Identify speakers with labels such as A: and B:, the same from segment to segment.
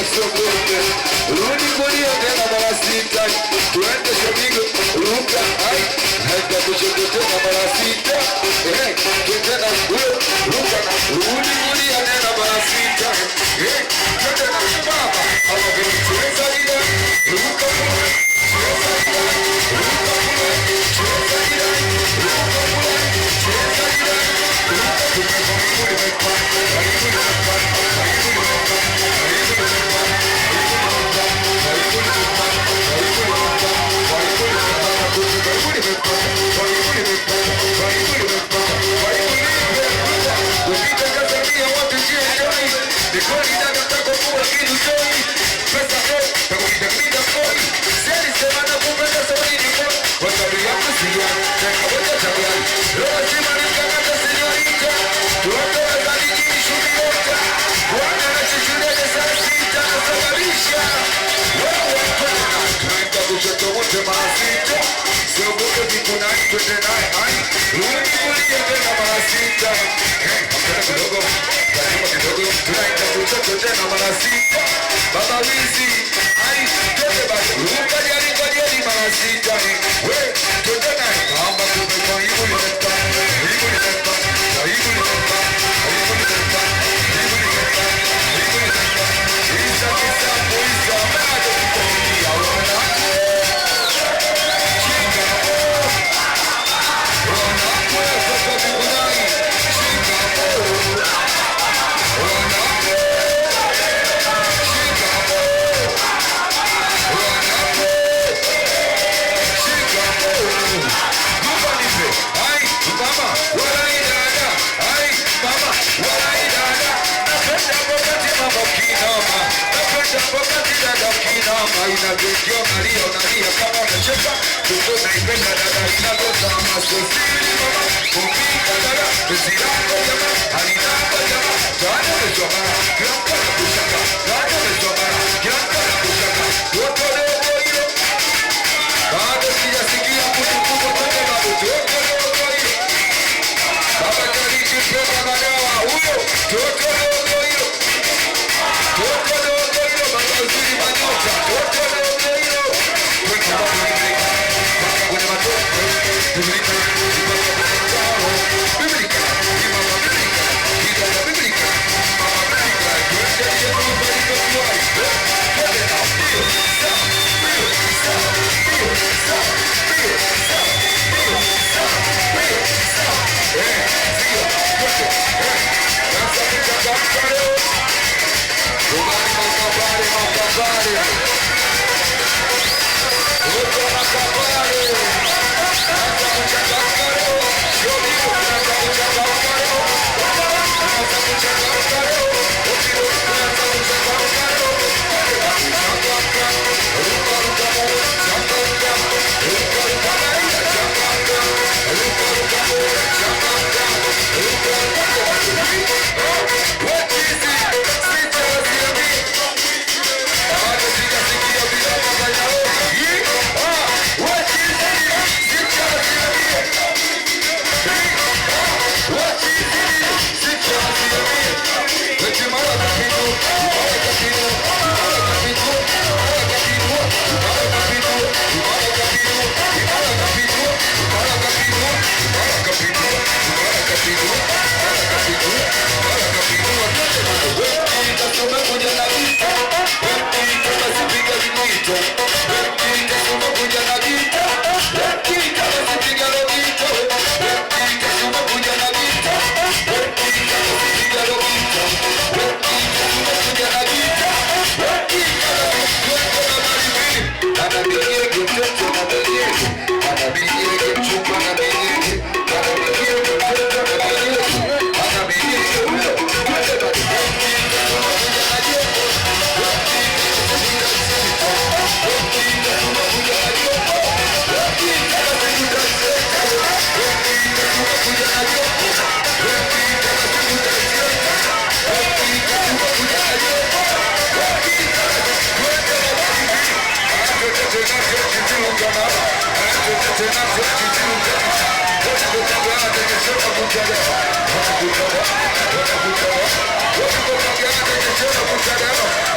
A: usiogope. Rudi kulia tena mara sita. Tuende shabigo, ruka, ai. Henda kushoto tena mara sita. Tena ruka, rudi kulia tena mara sita. Twende na simama. Alafu cheza ile, ruka kule. Cheza ile, ruka kule. Cheza ile, ruka kule. Cheza ile, ruka Baba wizi, ai, twende basi, ruka jali mara sita. We, twende naye, kamba kumekwa hivu limeka, hivu limeka, hivu limeka, hivu limeka, hivu limeka, hivu limeka, isa kisa kuisa, bado kukumilia wana. Inavyokiwa Maria unalia kama unacheka. Tuko naipenda dada inagoza masosiri mama. Kupika dada, tuzirako jama. Halinako jama, tani umezoma. Kilamka na kushaka, tani umezoma. Kilamka na kushaka, toto dogo hilo. Bado sijasikia kutu kubwa toke bado. Toto dogo hilo. Baba Jarichi pema madawa huyo. Toto dogo hilo. Toto dogo hilo. Baba uzuri manyota. Toto dogo hilo.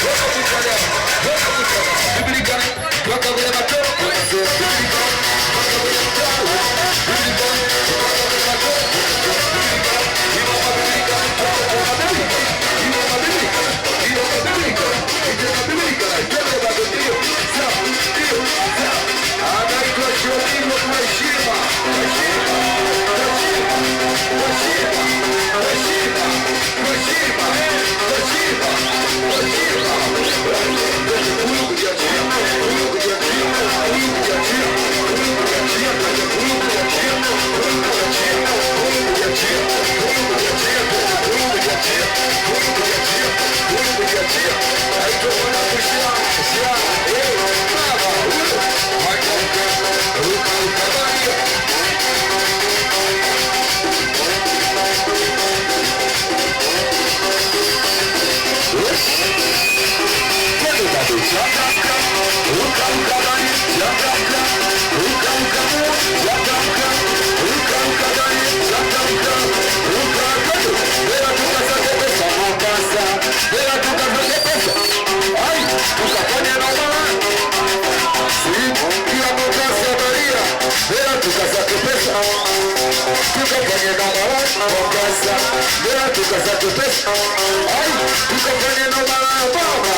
A: What Mombasa, leo tukasake pesa. Ai, tukafanya na mara baba.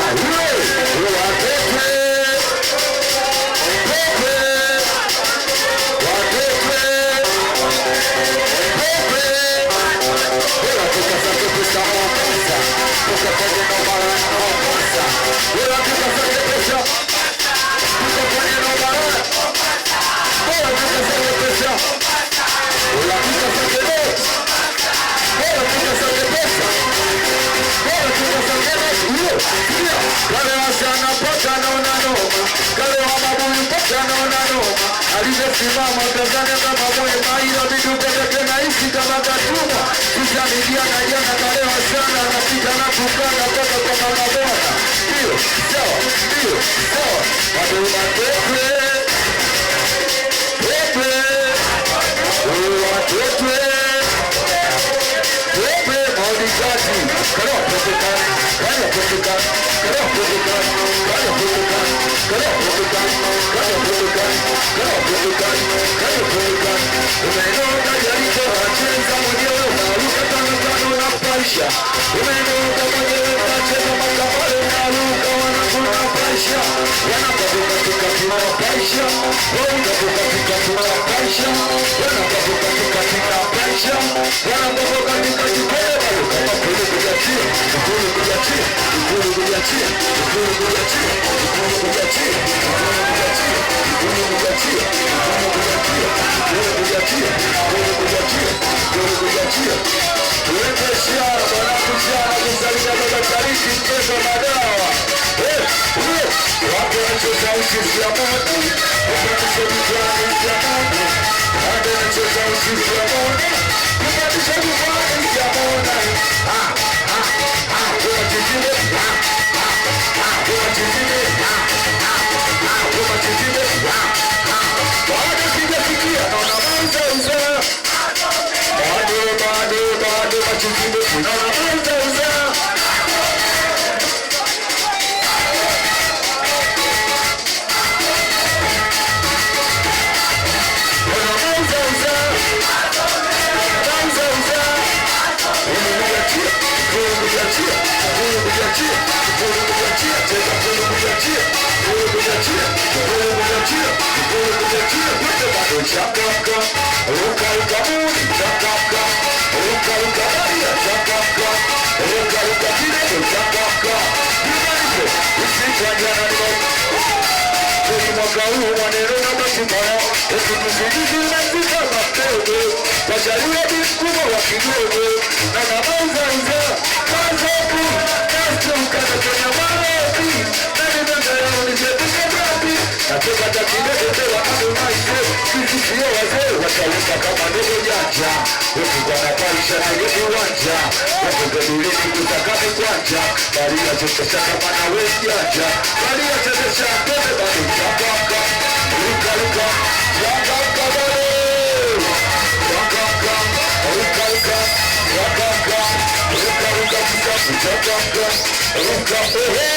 A: Watepe. Pepe. Watepe. Pepe. Leo tukasake pesa Mombasa. Tukafanya na mara Mombasa. Leo tukasake pesa. Tukafanya na mara. Leo tukasake pesa. Leo tukasake pesa. Kale wasichana mpaka naona noma, kale wa mabuyu mpaka naona noma. Aliyesimama Tanzania kama mwema, ila viduka vyake nahisi kama katumwa. Kisha nijiana jana kale wasichana anapita na kukana mpaka kwa mama bwana. Ndio, sawa, ndio, sawa. Bado matepe, tepe, watepe. Pepe maudikaji, karo pepekan, karo pepekan, karo pepekan, karo pepekan, karo pepekan, karo pepekan, karo pepekan, karo pepekan. Umenoka jariko wacheza mwenyewe unaruka tano na paisha. Umenoka mwenyewe unacheza makapale unaruka wanakuna paisha. Wanakabuka tukatina paisha, wanakabuka tukatina paisha, wanakabuka tukatina paisha, wanakabuka kama kule kujachia, kule kujachia, kule kujachia, kule kujachia, kule kujachia, kule kujachia, kule kujachia, kule kujachia, kule kujachia, kule kujachia. Tuweke shara bwana kushara kusalia baba tariki mchezo na dawa. Wapo wanacheza uchizi ya moto, wapo wanacheza uchizi ya moto, wapo wanacheza uchizi ya moto. Chakaka, ruka ruka muni, chakaka, ruka ruka maria, chakaka, ruka ruka kireto, chakaka. Nimaiko, usitwajana nimo. Kuri mwaka huu maneno na masimamo, usitusijiji na zika mapego. Wajalia biskumo wa kidogo, na namauza uza, mazoku, kasto ukatotonya marobi. Nani nanga yao nizetuka brabi, natoka takidete tewa ando maise. Sio wazee wataweka kama ndogo janja, wetu wanapaisha na yetu wanja, wetu gadulini kutakani kwanja, bali ya chokesha kama na we janja, bali ya chokesha mbele bali chakaka, ruka ruka, chakaka bale, chakaka, ruka ruka, chakaka, ruka ruka kitabu, chakaka, ruka ehe.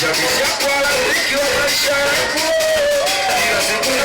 A: Shabisha kwa rafiki wa maisha yako, kila siku na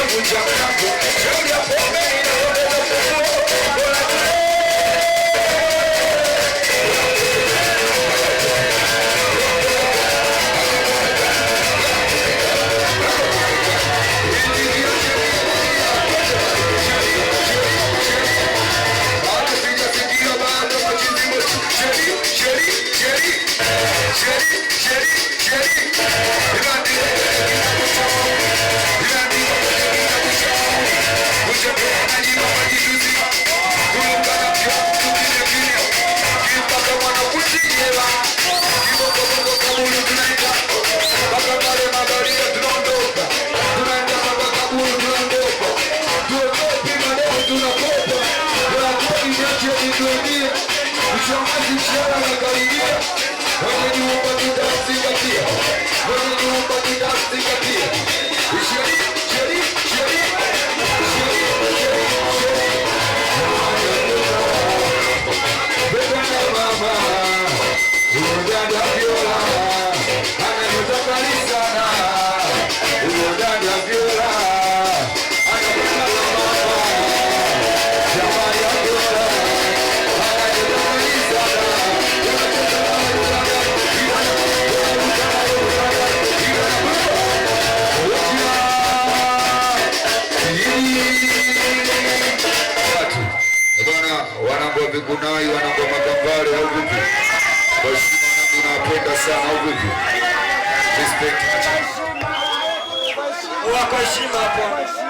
A: Kunai wanangoma Kambale au vipi? Kwa heshima tunapenda sana au vipi? Respect.
B: Wako heshima hapo.